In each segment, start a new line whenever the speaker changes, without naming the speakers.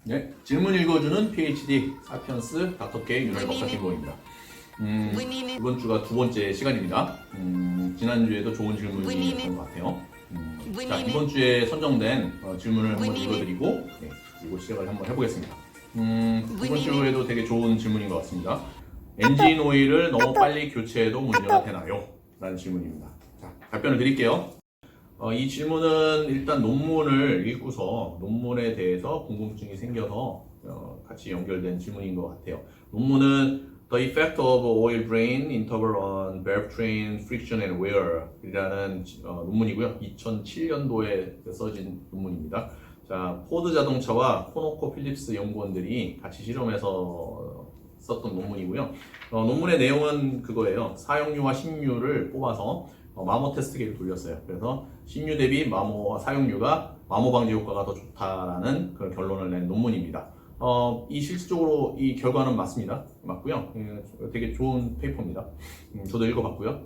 네, 질문 읽어주는 PhD 사피언스 닥터 K 윤활 박사 김보입니다. 이번 주가 두 번째 시간입니다. 지난주에도 좋은 질문이었던 것 같아요. 자, 이번 주에 선정된 질문을 한번 읽어드리고, 네, 그리고 시작을 한번 해보겠습니다. 이번 주에도 되게 좋은 질문인 것 같습니다. 엔진 오일을 너무 빨리 교체해도 문제가 되나요? 라는 질문입니다. 자, 답변을 드릴게요. 이 질문은 일단 논문을 읽고서 논문에 대해서 궁금증이 생겨서 같이 연결된 질문인 것 같아요. 논문은 The Effect of Oil Drain Interval on Valve Train Friction and Wear 이라는 논문이고요. 2007년도에 써진 논문입니다. 자, 포드 자동차와 코노코 필립스 연구원들이 같이 실험해서 썼던 논문이고요. 논문의 내용은 그거예요. 사용료와 신유를 뽑아서 마모 테스트기를 돌렸어요. 그래서 신유 대비 마모 사용료가 마모 방지 효과가 더 좋다라는 그런 결론을 낸 논문입니다. 이 실질적으로 이 결과는 맞습니다. 맞고요. 되게 좋은 페이퍼입니다. 저도 읽어봤고요.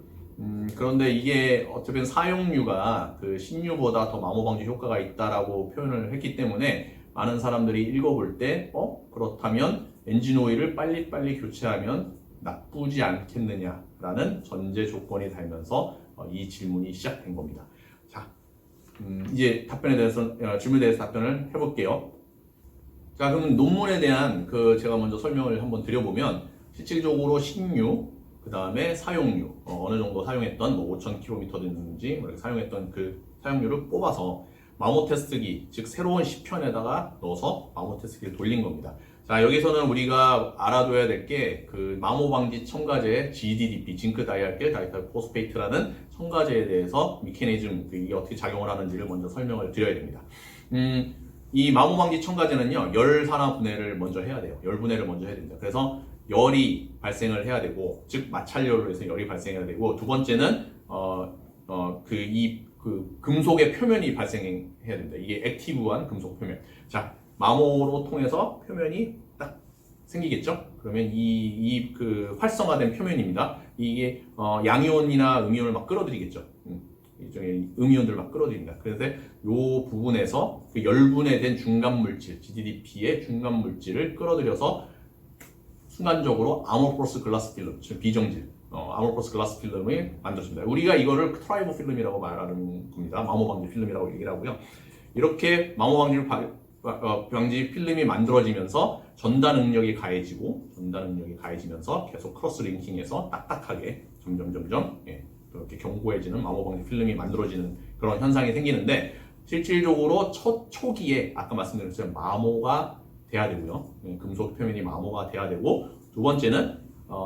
그런데 이게 어차피 사용료가 그 신유보다 더 마모 방지 효과가 있다라고 표현을 했기 때문에 많은 사람들이 읽어볼 때 그렇다면 엔진 오일을 빨리빨리 교체하면 나쁘지 않겠느냐라는 전제 조건이 달면서 이 질문이 시작된 겁니다. 자, 이제 질문에 대해서 답변을 해볼게요. 자, 그럼 논문에 대한 제가 먼저 설명을 한번 드려보면 실질적으로 신유, 그 다음에 사용료, 어느 정도 사용했던 5,000km든지 사용했던 그 사용료를 뽑아서 마모 테스트기, 즉 새로운 시편에다가 넣어서 마모 테스트기를 돌린 겁니다. 자, 여기서는 우리가 알아둬야 될 게 그 마모 방지 첨가제 GDDP, 징크 다이알킬 다이탈 포스페이트라는 첨가제에 대해서 미케니즘, 이게 어떻게 작용을 하는지를 먼저 설명을 드려야 됩니다. 이 마모 방지 첨가제는요, 열 산화 분해를 먼저 해야 돼요. 열 분해를 먼저 해야 됩니다. 그래서 열이 발생을 해야 되고, 즉 마찰열로 해서 열이 발생해야 되고, 두 번째는 금속의 표면이 발생해야 됩니다. 이게 액티브한 금속 표면. 자, 마모로 통해서 표면이 딱 생기겠죠? 그러면 그 활성화된 표면입니다. 이게 양이온이나 음이온을 막 끌어들이겠죠. 일종의 음이온들을 막 끌어들입니다. 그래서 이 부분에서 그 열분해된 중간 물질, GDDP의 중간 물질을 끌어들여서 순간적으로 아모포러스 글라스 필름, 즉 비정질, 아모포러스 글라스 필름을 만들어줍니다. 우리가 이거를 트라이보 필름이라고 말하는 겁니다. 마모 방지 필름이라고 얘기를 하고요. 이렇게 마모 방지 필름이 만들어지면서 전달 능력이 가해지면서 계속 크로스 링킹해서 딱딱하게 점점 그렇게 견고해지는 마모 방지 필름이 만들어지는 그런 현상이 생기는데, 실질적으로 초기에 아까 말씀드린 것처럼 마모가 돼야 되고요. 금속 표면이 마모가 돼야 되고, 두 번째는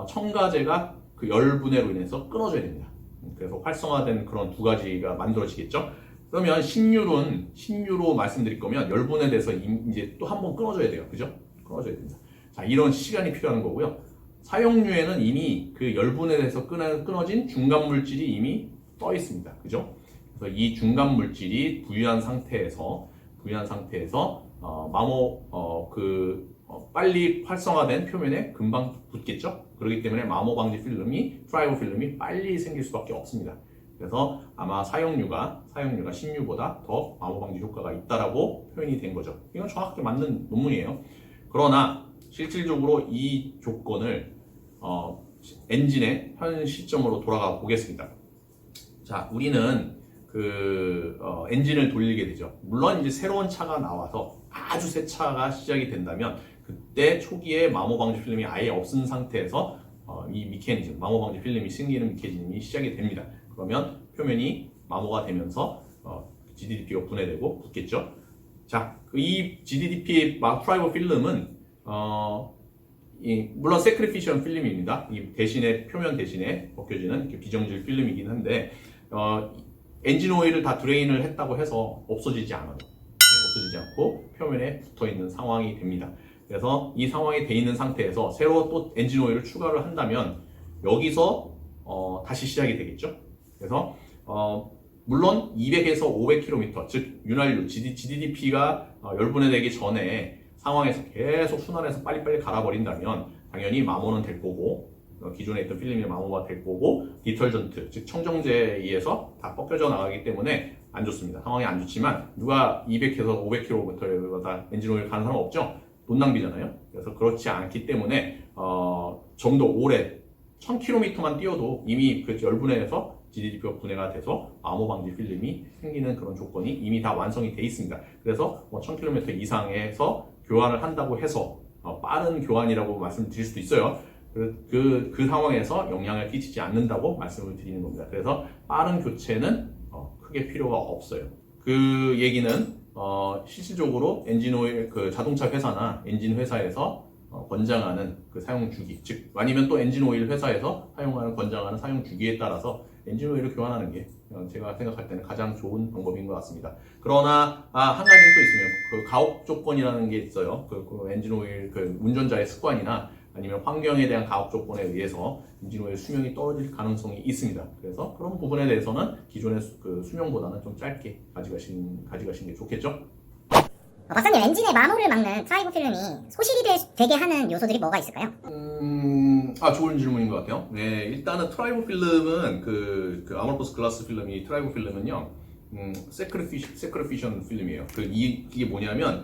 첨가제가 그 열분해로 인해서 끊어져야 됩니다. 그래서 활성화된 그런 두 가지가 만들어지겠죠. 그러면 신유로 말씀드릴 거면 열분해돼서 이제 또 한 번 끊어져야 돼요. 그죠? 끊어져야 됩니다. 자, 이런 시간이 필요한 거고요. 사용류에는 이미 그 열분해돼서 끊어진 중간 물질이 이미 떠 있습니다. 그죠? 그래서 이 중간 물질이 부유한 상태에서 빨리 활성화된 표면에 금방 붙겠죠? 그렇기 때문에 마모 방지 필름이, 트라이보 필름이 빨리 생길 수밖에 없습니다. 그래서 아마 사용류가 신유보다 더 마모 방지 효과가 있다라고 표현이 된 거죠. 이건 정확하게 맞는 논문이에요. 그러나 실질적으로 이 조건을 엔진의 현 시점으로 돌아가 보겠습니다. 자, 우리는 엔진을 돌리게 되죠. 물론 이제 새로운 차가 나와서 아주 새 차가 시작이 된다면 그때 초기에 마모 방지 필름이 아예 없은 상태에서 이 미케니즘, 마모 방지 필름이 생기는 미케니즘이 시작이 됩니다. 그러면 표면이 마모가 되면서 GDDP가 분해되고 붙겠죠. 자, 이 GDDP 트라이보 필름은 물론 세크리피션 필름입니다. 이 표면 대신에 벗겨지는 비정질 필름이긴 한데 엔진 오일을 다 드레인을 했다고 해서 없어지지 않아요. 없어지지 않고 표면에 붙어 있는 상황이 됩니다. 그래서 이 상황이 돼 있는 상태에서 새로 또 엔진 오일을 추가를 한다면 여기서 다시 시작이 되겠죠. 그래서 물론 200에서 500km, 즉 윤활유, GDDP가 열분해되기 전에 상황에서 계속 순환해서 빨리빨리 갈아버린다면 당연히 마모는 될 거고, 기존에 있던 필름이 마모가 될 거고, 디터전트, 즉 청정제에 의해서 다 벗겨져 나가기 때문에 안 좋습니다. 상황이 안 좋지만 누가 200에서 500km보다 엔진 오일 가는 사람 없죠? 돈 낭비잖아요. 그래서 그렇지 않기 때문에 좀 더 오래 1000km만 뛰어도 이미 그 열분해에서 GDP가 분해가 돼서 마모 방지 필름이 생기는 그런 조건이 이미 다 완성이 돼 있습니다. 그래서 1000km 이상에서 교환을 한다고 해서 빠른 교환이라고 말씀드릴 수도 있어요. 그 상황에서 영향을 끼치지 않는다고 말씀을 드리는 겁니다. 그래서 빠른 교체는 크게 필요가 없어요. 그 얘기는 실질적으로 엔진 오일 그 자동차 회사나 엔진 회사에서 권장하는 그 사용 주기, 즉 아니면 또 엔진 오일 회사에서 사용하는 권장하는 사용 주기에 따라서 엔진 오일을 교환하는 게 제가 생각할 때는 가장 좋은 방법인 것 같습니다. 그러나 한 가지는 또 있으면 그 가혹 조건이라는 게 있어요. 그 엔진 오일 그 운전자의 습관이나 아니면 환경에 대한 가혹 조건에 의해서 엔진 오일 수명이 떨어질 가능성이 있습니다. 그래서 그런 부분에 대해서는 기존의 그 수명보다는 좀 짧게 가져가시는 게 좋겠죠?
박사님, 엔진의 마모를 막는 트라이브 필름이 소실이 되게 하는 요소들이 뭐가 있을까요?
좋은 질문인 것 같아요. 네, 일단은 트라이브 필름은 그 아모르포스 글라스 필름이 트라이브 필름은요, 세크리피션 필름이에요. 이게 뭐냐면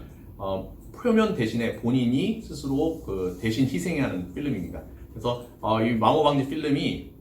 표면 대신에 본인이 스스로 대신 희생하는 필름입니다. 그래서 이 마모 방지 필름이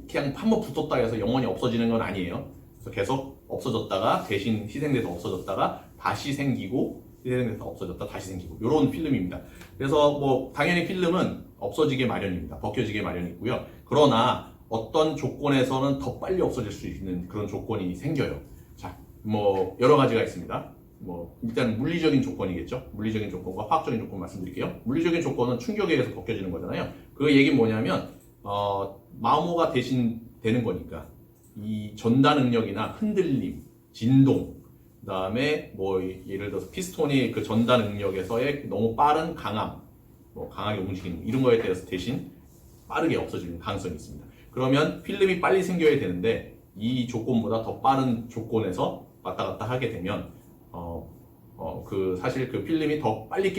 그냥 한번 붙었다 해서 영원히 없어지는 건 아니에요. 그래서 계속 없어졌다가 대신 희생돼서 없어졌다가 다시 생기고 희생돼서 없어졌다 다시 생기고 이런 필름입니다. 그래서 뭐 당연히 필름은 없어지게 마련입니다. 벗겨지게 마련이고요. 그러나 어떤 조건에서는 더 빨리 없어질 수 있는 그런 조건이 생겨요. 자, 뭐 여러 가지가 있습니다. 뭐 일단 물리적인 조건이겠죠. 물리적인 조건과 화학적인 조건 말씀드릴게요. 물리적인 조건은 충격에 의해서 벗겨지는 거잖아요. 그 얘기는 뭐냐면 마모가 대신 되는 거니까 이 전달 능력이나 흔들림, 진동, 그다음에 뭐 예를 들어서 피스톤이 그 전달 능력에서의 너무 빠른 강함, 뭐 강하게 움직이는 이런 거에 대해서 대신 빠르게 없어지는 가능성이 있습니다. 그러면 필름이 빨리 생겨야 되는데 이 조건보다 더 빠른 조건에서 왔다 갔다 하게 되면 사실 그 필름이 더 빨리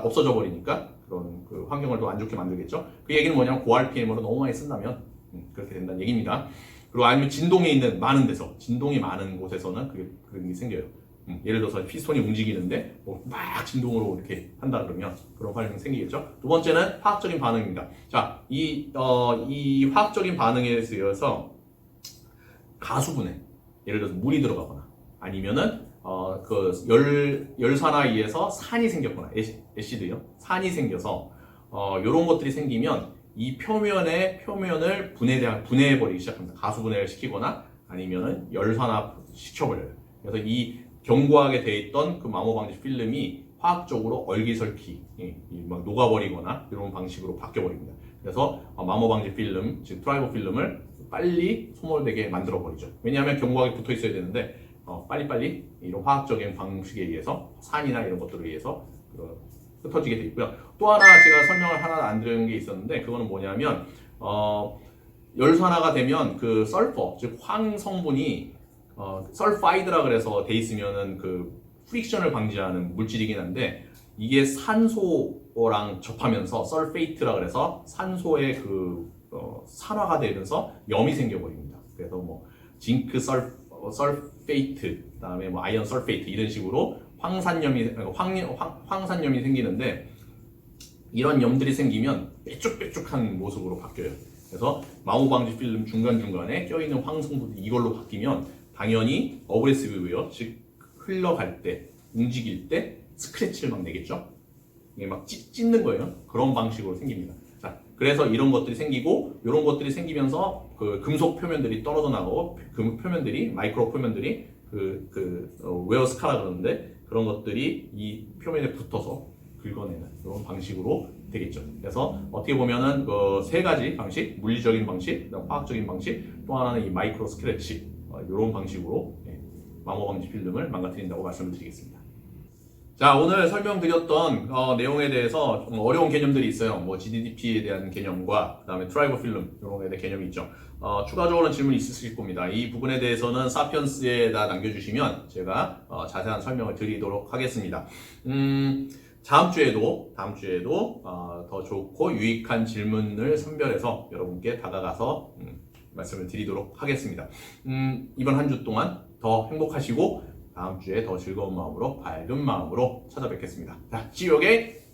없어져 버리니까 그런 그 환경을 더 안 좋게 만들겠죠. 그 얘기는 뭐냐면 고RPM으로 너무 많이 쓴다면 그렇게 된다는 얘기입니다. 그리고 아니면 진동이 있는 많은 데서, 진동이 많은 곳에서는 그런 게 생겨요. 예를 들어서 피스톤이 움직이는데 막 진동으로 이렇게 한다 그러면 그런 반응이 생기겠죠. 두 번째는 화학적인 반응입니다. 자, 이 화학적인 반응에 의해서 가수분해, 예를 들어서 물이 들어가거나 아니면은 열산화에 의해서 산이 생겼거나 애시드요, 산이 생겨서 이런 것들이 생기면 이 표면을 분해해버리기 시작합니다. 가수분해를 시키거나 아니면은 열산화 시켜버려요. 그래서 이 견고하게 돼 있던 그 마모 방지 필름이 화학적으로 얼기설키, 막 녹아버리거나 이런 방식으로 바뀌어버립니다. 그래서 마모 방지 필름, 즉 트라이버 필름을 빨리 소멸되게 만들어버리죠. 왜냐하면 견고하게 붙어 있어야 되는데 빨리빨리 이런 화학적인 방식에 의해서 산이나 이런 것들에 의해서 흩어지게 돼 있고요. 또 하나 제가 설명을 하나 안 드린 게 있었는데 그거는 뭐냐면 열산화가 되면 그 설퍼, 즉 황 성분이 설파이드라 그래서 돼 있으면은 그 프릭션을 방지하는 물질이긴 한데 이게 산소랑 접하면서 설페이트라 그래서 산소의 산화가 되면서 염이 생겨버립니다. 그래서 뭐 징크 설페이트, 그다음에 뭐 아이언 설페이트 이런 식으로 황산염이 생기는데 이런 염들이 생기면 뾰족뾰족한 모습으로 바뀌어요. 그래서 마모 방지 필름 중간중간에 껴있는 황성분이 이걸로 바뀌면 당연히 어그레시브요, 즉 흘러갈 때, 움직일 때 스크래치를 막 내겠죠. 이게 막 찢는 거예요. 그런 방식으로 생깁니다. 자, 그래서 이런 것들이 생기고 이런 것들이 생기면서 그 금속 표면들이 떨어져 나가고 그 표면들이 마이크로 표면들이 웨어스카라 그러는데 그런 것들이 이 표면에 붙어서 긁어내는 그런 방식으로 되겠죠. 그래서 어떻게 보면은 세 가지 방식, 물리적인 방식, 화학적인 방식, 또 하나는 이 마이크로 스크래치, 이런 방식으로 마모 방지 필름을 망가뜨린다고 말씀을 드리겠습니다. 자, 오늘 설명드렸던 내용에 대해서 좀 어려운 개념들이 있어요. 뭐 GDP에 대한 개념과 그다음에 트라이버 필름 이런 거에 대한 개념이 있죠. 추가적으로는 질문이 있으실 겁니다. 이 부분에 대해서는 사피언스에다 남겨주시면 제가 자세한 설명을 드리도록 하겠습니다. 다음 주에도 더 좋고 유익한 질문을 선별해서 여러분께 다가가서 말씀을 드리도록 하겠습니다. 이번 한 주 동안 더 더 행복하시고 다음 주에 더 즐거운 마음으로 밝은 마음으로 찾아뵙겠습니다. 자, see you again.